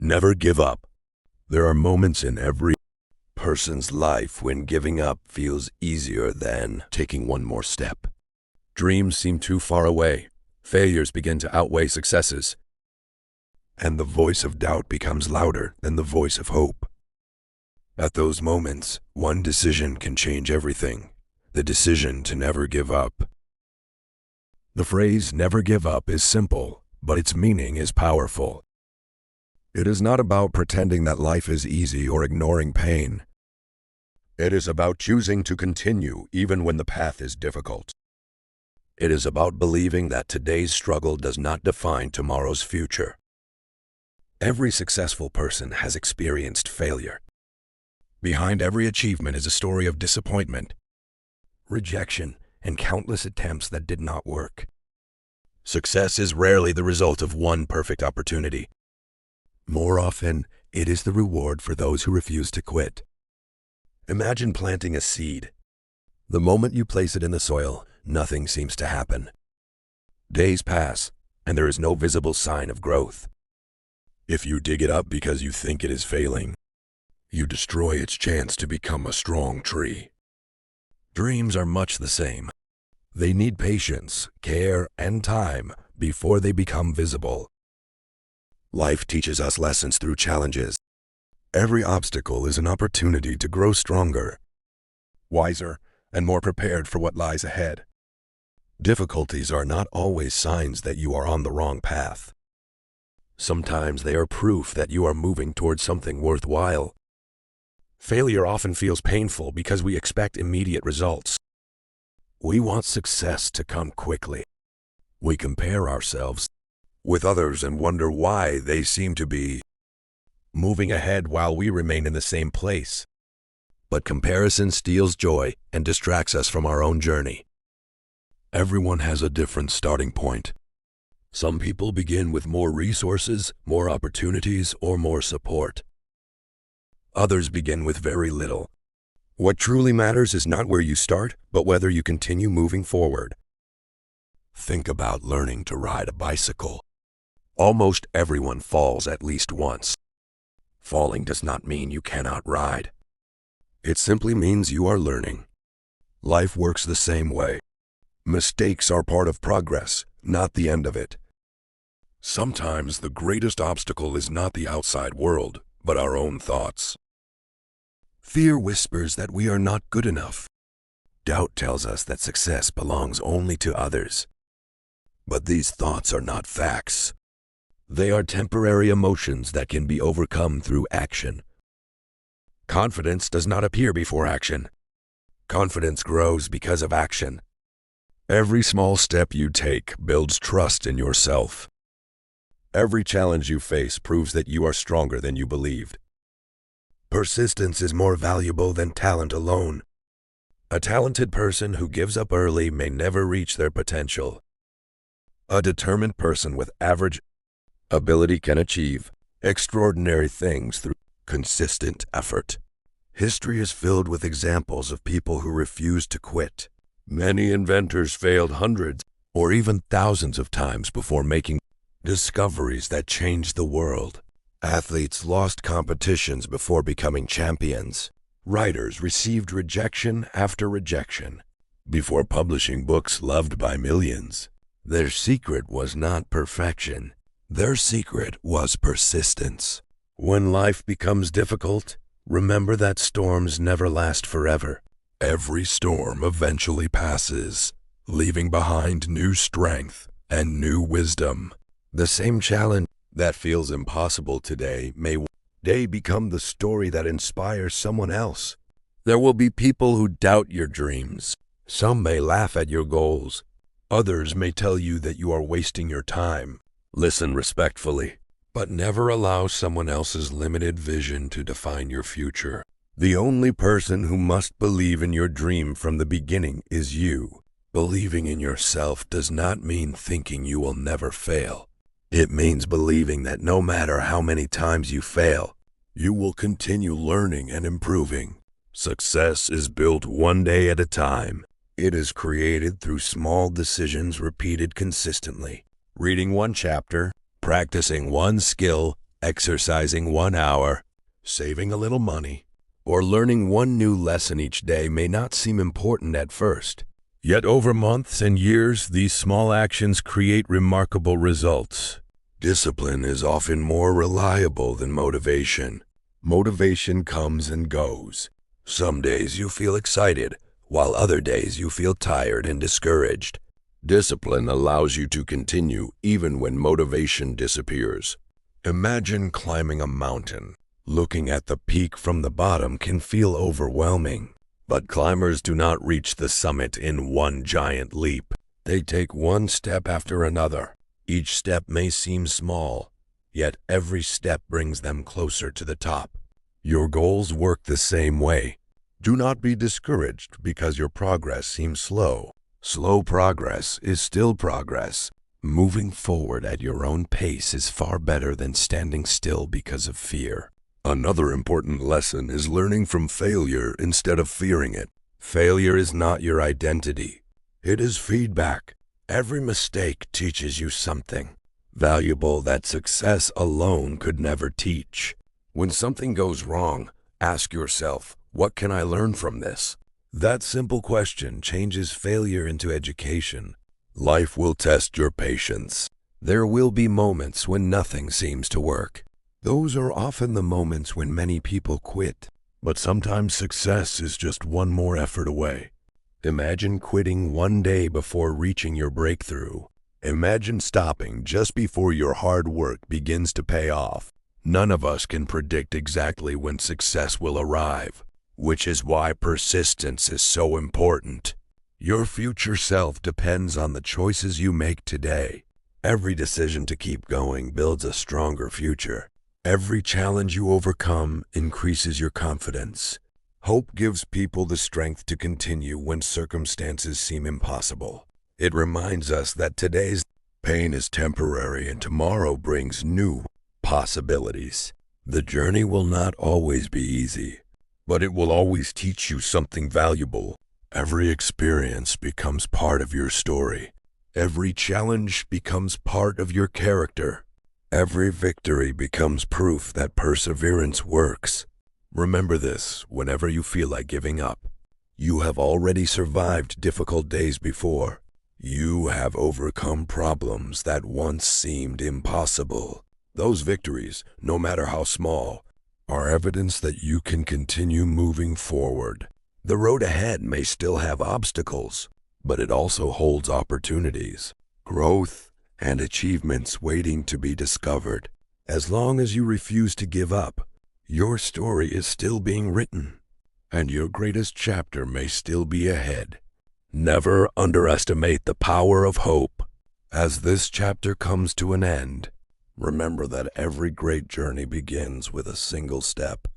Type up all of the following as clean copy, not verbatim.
Never give up. There are moments in every person's life when giving up feels easier than taking one more step. Dreams seem too far away. Failures begin to outweigh successes. And the voice of doubt becomes louder than the voice of hope. At those moments, one decision can change everything. The decision to never give up. The phrase "never give up" is simple, but its meaning is powerful. It is not about pretending that life is easy or ignoring pain. It is about choosing to continue even when the path is difficult. It is about believing that today's struggle does not define tomorrow's future. Every successful person has experienced failure. Behind every achievement is a story of disappointment, rejection, and countless attempts that did not work. Success is rarely the result of one perfect opportunity. More often, it is the reward for those who refuse to quit. Imagine planting a seed. The moment you place it in the soil, nothing seems to happen. Days pass, and there is no visible sign of growth. If you dig it up because you think it is failing, you destroy its chance to become a strong tree. Dreams are much the same. They need patience, care, and time before they become visible. Life teaches us lessons through challenges. Every obstacle is an opportunity to grow stronger, wiser, and more prepared for what lies ahead. Difficulties are not always signs that you are on the wrong path. Sometimes they are proof that you are moving towards something worthwhile. Failure often feels painful because we expect immediate results. We want success to come quickly. We compare ourselves with others and wonder why they seem to be moving ahead while we remain in the same place. But comparison steals joy and distracts us from our own journey. Everyone has a different starting point. Some people begin with more resources, more opportunities, or more support. Others begin with very little. What truly matters is not where you start, but whether you continue moving forward. Think about learning to ride a bicycle. Almost everyone falls at least once. Falling does not mean you cannot ride. It simply means you are learning. Life works the same way. Mistakes are part of progress, not the end of it. Sometimes the greatest obstacle is not the outside world, but our own thoughts. Fear whispers that we are not good enough. Doubt tells us that success belongs only to others. But these thoughts are not facts. They are temporary emotions that can be overcome through action. Confidence does not appear before action. Confidence grows because of action. Every small step you take builds trust in yourself. Every challenge you face proves that you are stronger than you believed. Persistence is more valuable than talent alone. A talented person who gives up early may never reach their potential. A determined person with average ability can achieve extraordinary things through consistent effort. History is filled with examples of people who refused to quit. Many inventors failed hundreds or even thousands of times before making discoveries that changed the world. Athletes lost competitions before becoming champions. Writers received rejection after rejection before publishing books loved by millions. Their secret was not perfection. Their secret was persistence. When life becomes difficult, remember that storms never last forever. Every storm eventually passes, leaving behind new strength and new wisdom. The same challenge that feels impossible today may one day become the story that inspires someone else. There will be people who doubt your dreams. Some may laugh at your goals. Others may tell you that you are wasting your time. Listen respectfully, but never allow someone else's limited vision to define your future. The only person who must believe in your dream from the beginning is you. Believing in yourself does not mean thinking you will never fail. It means believing that no matter how many times you fail, you will continue learning and improving. Success is built one day at a time. It is created through small decisions repeated consistently. Reading one chapter, practicing one skill, Exercising 1 hour, saving a little money, or learning one new lesson each day may not seem important at first. Yet over months and years, these small actions create remarkable results. Discipline is often more reliable than motivation. Motivation comes and goes. Some days you feel excited, while other days you feel tired and discouraged. Discipline allows you to continue even when motivation disappears. Imagine climbing a mountain. Looking at the peak from the bottom can feel overwhelming. But climbers do not reach the summit in one giant leap. They take one step after another. Each step may seem small, yet every step brings them closer to the top. Your goals work the same way. Do not be discouraged because your progress seems slow. Slow progress is still progress. Moving forward at your own pace is far better than standing still because of fear. Another important lesson is learning from failure instead of fearing it. Failure is not your identity. It is feedback. Every mistake teaches you something valuable that success alone could never teach. When something goes wrong, ask yourself, what can I learn from this? That simple question changes failure into education. Life will test your patience. There will be moments when nothing seems to work. Those are often the moments when many people quit. But sometimes success is just one more effort away. Imagine quitting one day before reaching your breakthrough. Imagine stopping just before your hard work begins to pay off. None of us can predict exactly when success will arrive, which is why persistence is so important. Your future self depends on the choices you make today. Every decision to keep going builds a stronger future. Every challenge you overcome increases your confidence. Hope gives people the strength to continue when circumstances seem impossible. It reminds us that today's pain is temporary and tomorrow brings new possibilities. The journey will not always be easy, but it will always teach you something valuable. Every experience becomes part of your story. Every challenge becomes part of your character. Every victory becomes proof that perseverance works. Remember this whenever you feel like giving up. You have already survived difficult days before. You have overcome problems that once seemed impossible. Those victories, no matter how small, are evidence that you can continue moving forward. The road ahead may still have obstacles, but it also holds opportunities, growth, and achievements waiting to be discovered. As long as you refuse to give up, your story is still being written, and your greatest chapter may still be ahead. Never underestimate the power of hope. As this chapter comes to an end, remember that every great journey begins with a single step.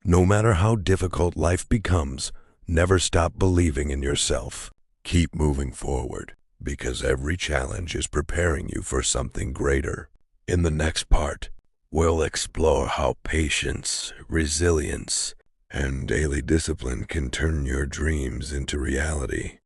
No matter how difficult life becomes, never stop believing in yourself. Keep moving forward, because every challenge is preparing you for something greater. In the next part, we'll explore how patience, resilience, and daily discipline can turn your dreams into reality.